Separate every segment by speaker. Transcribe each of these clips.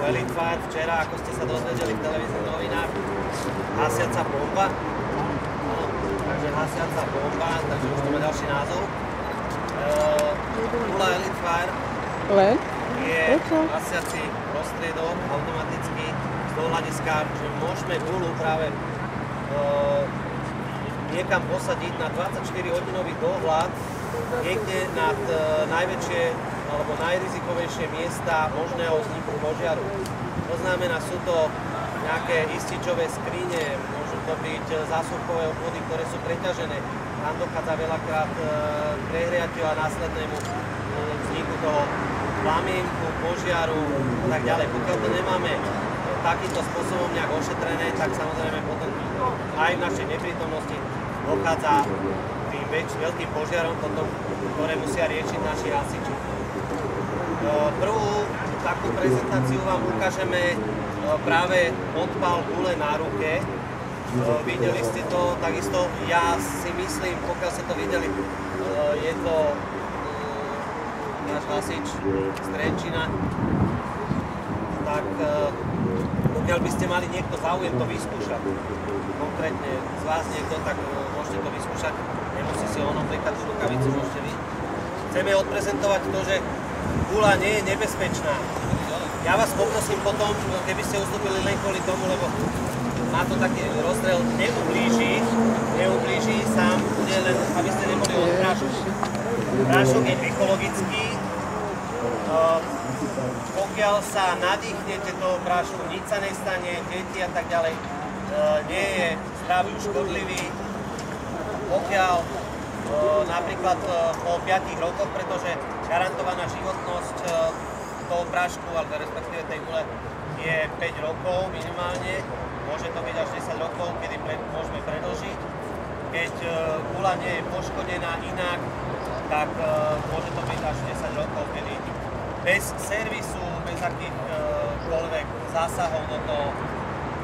Speaker 1: Elite Fire včera, ako ste sa dozvedeli v televíznych novinách, hasiaca bomba. Takže hasiaca bomba, takže už to má ďalší názov. Gula Elite Fire je hasiaci prostriedok automaticky z toho hľadiska, že môžeme gulu práve niekam posadiť na 24-hodinový dohľad niekde nad najväčšie alebo najrizikovejšie miesta možného vzniku požiaru. To znamená, sú to nejaké ističové skrine, môžu to byť zásuvkové obvody, ktoré sú preťažené. Tam dochádza veľakrát k prehriatiu a následnému vzniku toho plamienku, požiaru a tak ďalej. Pokiaľ to nemáme takýmto spôsobom nejak ošetrené, tak samozrejme potom aj v našej neprítomnosti dochádza k tým veľkým požiarom, ktoré musia riešiť naši hasiči. Prvú takú prezentáciu vám ukážeme práve odpal gule na ruke. Videli ste to, takisto ja si myslím, pokiaľ ste to videli, je to náš hasič z Trenčína, tak pokiaľ by ste mali niekto záujem to vyskúšať, konkrétne z vás niekto, tak môžete to vyskúšať, nemusí si ono prekať tú rukavicu, môžete vy. Chceme odprezentovať to, že gula nie je nebezpečná. Ja vás poprosím potom, keby ste ustúpili len kvôli tomu, lebo má to taký rozstrel, neublíži sám, bude len, aby ste neboli od prášok. Prášok je ekologický. Pokiaľ sa nadýchnete toho prášku, nič sa nestane, deti a tak ďalej, nie je zdraviu škodlivý. Pokiaľ napríklad po 5 rokoch, pretože garantovaná životnosť toho prášku, alebo respektíve tej gule, je 5 rokov minimálne. Môže to byť až 10 rokov, kedy môžeme predĺžiť. Keď gula nie je poškodená inak, tak môže to byť až 10 rokov, kedy bez servisu, bez akýchkoľvek zásahov do toho,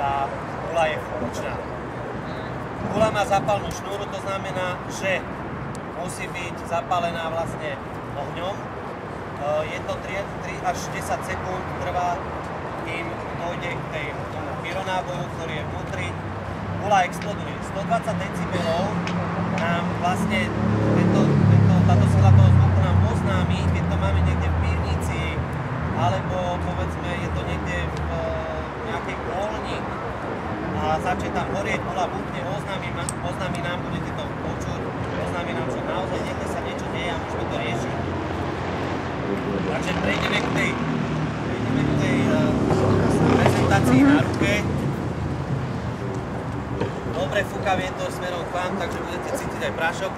Speaker 1: tá gula je funkčná. Gula má zápalnú šnúru, to znamená, že musí byť zapálená vlastne ohňom. Je to 3 až 10 sekúnd trvá, kým dojde k tomu pyronáboju, ktorý je vnútri. Gula exploduje. 120 decibelov nám vlastne táto sila toho zvuku nám oznámi, keď to máme niekde v pivnici, alebo povedzme je to niekde v nejakej kôlni a začne tam horieť, gula buchne, oznámi nám, budete to počuť, oznámi nám, že naozaj niekde sa niečo deje a môžeme to riešiť. Takže prejdeme k tej prezentácii na ruke. Dobre fúka vietor smerom k vám, takže budete cítiť aj prášok.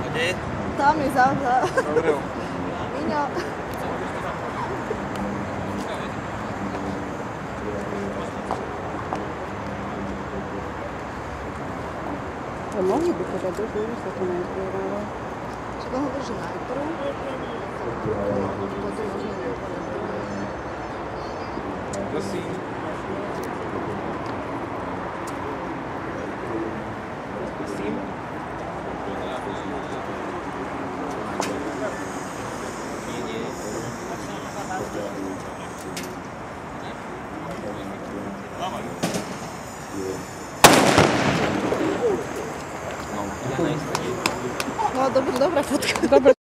Speaker 1: Kde je?
Speaker 2: Tam je za.
Speaker 1: Dobre.
Speaker 2: Iňo.
Speaker 3: To mohli by teda dobu, že sa to nezbieralo.
Speaker 2: Čo to hovorí, že najprv?
Speaker 4: Prosím. Prosím.
Speaker 2: No, dobrá fotka.